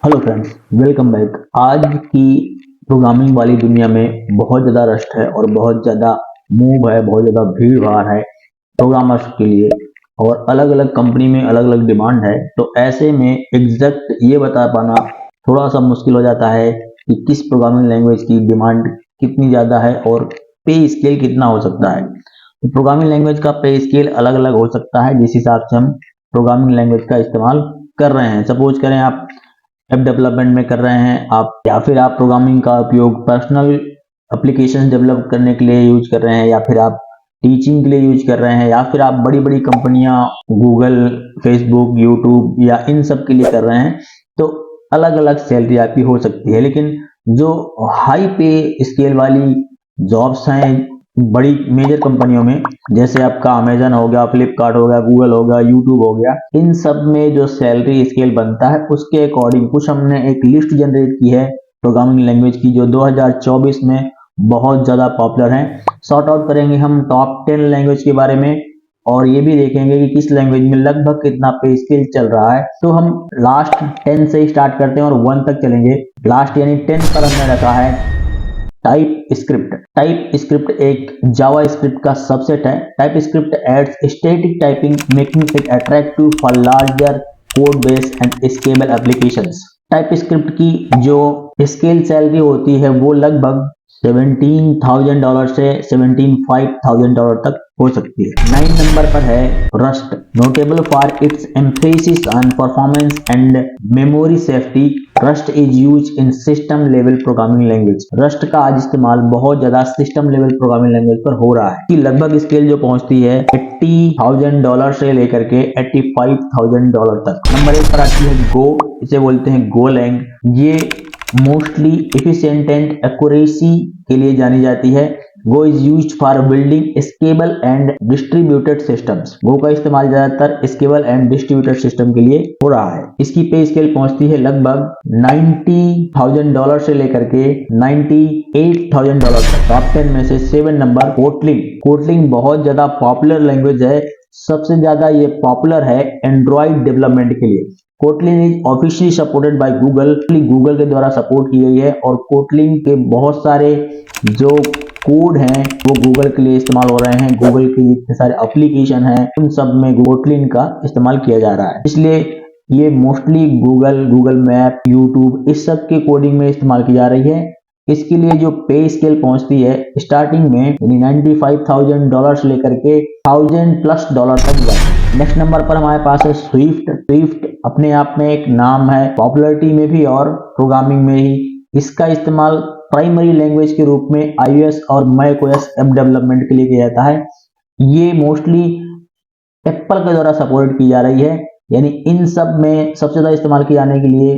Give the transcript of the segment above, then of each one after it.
Hello friends, welcome back. आज की programming वाली दुनिया में बहुत ज़्यादा रस्ट है और बहुत ज़्यादा मूव है, बहुत ज़्यादा भीड़ भाड़ है प्रोग्रामर्स के लिए और अलग अलग कंपनी में अलग अलग डिमांड है। तो ऐसे में एग्जैक्ट ये बता पाना थोड़ा सा मुश्किल हो जाता है कि किस प्रोग्रामिंग लैंग्वेज की डिमांड कितनी ज़्यादा है और पे स्केल कितना हो सकता है। तो प्रोग्रामिंग लैंग्वेज का पे स्केल अलग अलग हो सकता है जिस हिसाब से हम प्रोग्रामिंग लैंग्वेज का इस्तेमाल कर रहे हैं। सपोज करें आप ऐप डेवलपमेंट में कर रहे हैं आप, या फिर आप प्रोग्रामिंग का उपयोग पर्सनल एप्लीकेशन डेवलप करने के लिए यूज कर रहे हैं, या फिर आप टीचिंग के लिए यूज कर रहे हैं, या फिर आप बड़ी बड़ी कंपनियां गूगल, फेसबुक, यूट्यूब या इन सब के लिए कर रहे हैं। तो अलग अलग सैलरी आपकी हो सकती है, लेकिन जो हाई पे स्केल वाली जॉब्स हैं बड़ी मेजर कंपनियों में, जैसे आपका अमेजन हो गया, फ्लिपकार्ट हो गया, गूगल हो गया, यूट्यूब हो गया, इन सब में जो सैलरी स्केल बनता है उसके अकॉर्डिंग कुछ हमने एक लिस्ट जनरेट की है प्रोग्रामिंग लैंग्वेज की, जो 2024 में बहुत ज़्यादा पॉपुलर है। सॉर्ट आउट करेंगे हम टॉप 10 लैंग्वेज के बारे में और ये भी देखेंगे कि किस लैंग्वेज में लगभग कितना पे स्केल चल रहा है। तो हम लास्ट 10 से स्टार्ट करते हैं और 1 तक चलेंगे। लास्ट यानी 10 पर हमने रखा है टाइप स्क्रिप्ट। टाइप स्क्रिप्ट एक जावा स्क्रिप्ट का सबसेट है। TypeScript adds static typing making it attractive for larger code base and scalable applications. TypeScript की जो स्केल सैलरी होती है वो लगभग $17,000 से $75,000 तक हो सकती है। 9 नंबर पर है rust, notable for its emphasis on performance and memory safety. Rust is use in system level programming language. Rust का आज इस्तेमाल बहुत ज्यादा सिस्टम लेवल प्रोग्रामिंग लैंग्वेज पर हो रहा है कि लगभग स्केल जो पहुंचती है $80,000 से लेकर के $85,000 तक। नंबर 1 पर आती है गो, इसे बोलते हैं गोलैंग। ये मोस्टली एफिशिएंट एंड एक्यूरेसी के लिए जानी जाती है। Go is used for building scalable and distributed systems. Go का इस्तेमाल ज्यादातर स्केलेबल एंड डिस्ट्रीब्यूटेड सिस्टम के लिए हो रहा है। इसकी पे स्केल पहुंचती है लगभग $90,000 से लेकर के $98,000 तक। टॉप 10 में से 7 नंबर कोटलिन। कोटलिन बहुत ज्यादा पॉपुलर लैंग्वेज है। सबसे ज्यादा ये पॉपुलर है एंड्रॉइड डेवलपमेंट के लिए। Kotlin is officially supported by Google. Google के द्वारा सपोर्ट की गई है और कोटलिन के बहुत सारे जो कोड हैं वो गूगल के लिए इस्तेमाल हो रहे हैं। गूगल के जितने सारे एप्लीकेशन हैं उन सब में कोटलिन का इस्तेमाल किया जा रहा है, इसलिए ये मोस्टली गूगल मैप, यूट्यूब इस सब के कोडिंग में इस्तेमाल की जा रही है। इसके लिए जो पे स्केल पहुंचती है स्टार्टिंग में $95,000 से लेकर के $1,000+ तक जाती है। नेक्स्ट नंबर पर हमारे पास है स्विफ्ट। स्विफ्ट अपने आप में एक नाम है, पॉपुलरिटी में भी और प्रोग्रामिंग में ही। इसका इस्तेमाल प्राइमरी लैंग्वेज के रूप में iOS और macOS ऐप डेवलपमेंट के लिए किया जाता है। ये मोस्टली एप्पल के द्वारा सपोर्ट की जा रही है, यानी इन सब में सबसे ज्यादा इस्तेमाल किए जाने के लिए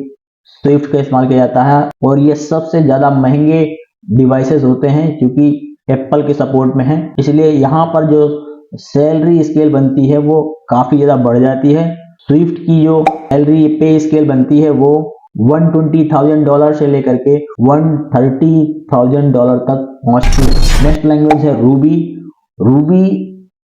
स्विफ्ट का इस्तेमाल किया जाता है और ये सबसे ज्यादा महंगे डिवाइसेस होते हैं क्योंकि एप्पल के सपोर्ट में है। इसलिए यहाँ पर जो सैलरी स्केल बनती है वो काफी ज्यादा बढ़ जाती है। स्विफ्ट की जो सैलरी पे स्केल बनती है वो $120,000 से लेकर के $130,000 तक पहुंचती है। नेक्स्ट लैंग्वेज है रूबी। रूबी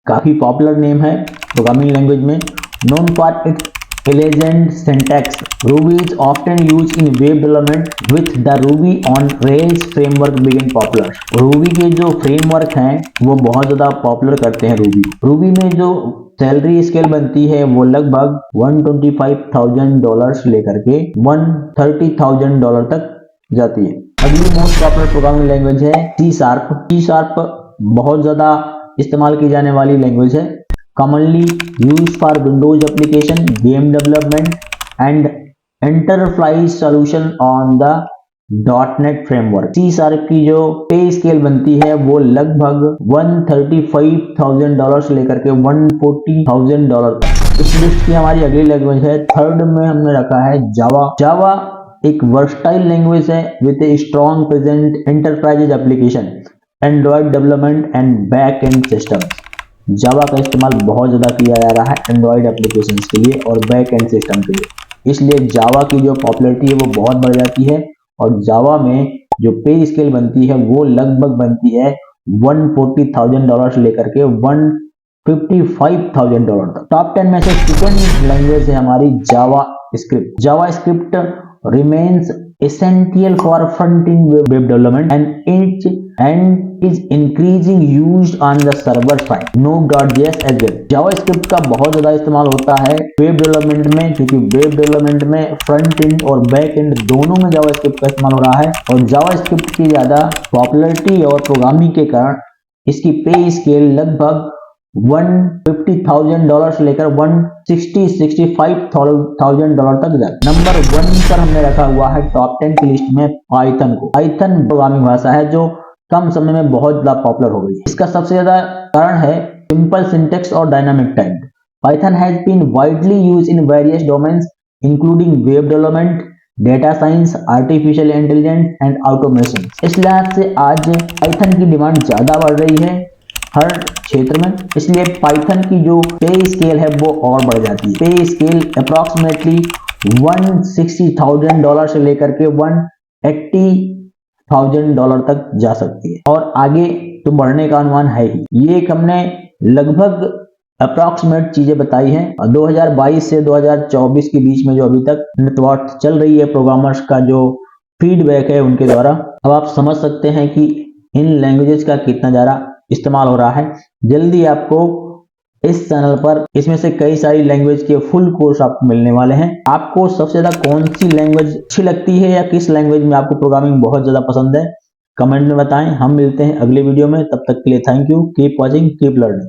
काफी पॉपुलर नेम है प्रोग्रामिंग लैंग्वेज में। Known for its elegant syntax, Ruby is often used in web development with the Ruby on Rails framework became popular. Ruby के जो फ्रेमवर्क हैं वो बहुत ज़्यादा पॉपुलर करते हैं रूबी में जो सैलरी स्केल बनती है वो लगभग $125,000 से लेकर के $130,000 तक जाती है। अगली मोस्ट पॉपुलर प्रोग्रामिंग लैंग्वेज है सी शार्प। सी शार्प बहुत ज़्यादा इस्तेमाल की जाने वाली लैंग्वेज है, commonly used for Windows application, game development and enterprise solution on the .NET framework। C sharp की जो पे स्केल बनती है वो लगभग $135,000 से लेकर के $140,000 तक। इस लिस्ट की हमारी अगली लैंग्वेज है, थर्ड में हमने रखा है जावा। जावा एक वर्सटाइल लैंग्वेज है with a strong present enterprise application, Android development and back end system. Java का इस्तेमाल बहुत ज़्यादा किया जा रहा है एंड्रॉइड एप्लीकेशंस के लिए और बैक एंड सिस्टम के लिए, इसलिए जावा की जो पॉपुलैरिटी है वो बहुत बढ़ जाती है और जावा में जो पे स्केल बनती है वो लगभग बनती है $140,000 से लेकर के $155,000 तक। टॉप 10 में से सेकंड लैंग्वेज है हमारी JavaScript. JavaScript remains essential for front-end web development and is increasing used on the server side. Node.js as well. JavaScript का बहुत ज़्यादा इस्तेमाल होता है वेब डेवलपमेंट में, क्योंकि वेब डेवलपमेंट में फ्रंट एंड और बैक एंड दोनों में जावास्क्रिप्ट का इस्तेमाल हो रहा है और जावास्क्रिप्ट की ज़्यादा पॉपुलैरिटी और प्रोग्रामिंग के कारण इसकी पे स्केल लगभग $150,000 से लेकर $165,000 तक जाता है। नंबर 1 पर हमने रखा हुआ है टॉप 10 की लिस्ट में पाइथन को। पाइथन प्रोग्रामिंग भाषा है जो कम समय में बहुत ज्यादा पॉपुलर हो गई है। इसका सबसे ज्यादा कारण है सिंपल सिंटेक्स और dynamic type. Python has been widely used in various domains including web development, data science, artificial intelligence and automation. इस लिहाज से आज पाइथन की डिमांड ज्यादा बढ़ रही है हर क्षेत्र में, इसलिए पाइथन की जो पे स्केल है वो और बढ़ जाती है। पे स्केल अप्रॉक्सीमेटली $160,000 से लेकर के $180,000 तक जा सकती है और आगे तो बढ़ने का अनुमान है ही। ये एक हमने लगभग अप्रॉक्सीमेट चीजें बताई हैं। 2022 से 2024 के बीच में जो अभी तक नेटवर्क चल रही है प्रोग्रामर्स का जो फीडबैक है उनके द्वारा, अब आप समझ सकते हैं कि इन लैंग्वेजेस का कितना ज्यादा इस्तेमाल हो रहा है। जल्दी आपको इस चैनल पर इसमें से कई सारी लैंग्वेज के फुल कोर्स आपको मिलने वाले हैं। आपको सबसे ज्यादा कौन सी लैंग्वेज अच्छी लगती है या किस लैंग्वेज में आपको प्रोग्रामिंग बहुत ज्यादा पसंद है, कमेंट में बताएं। हम मिलते हैं अगले वीडियो में, तब तक के लिए thank you. Keep watching, keep learning.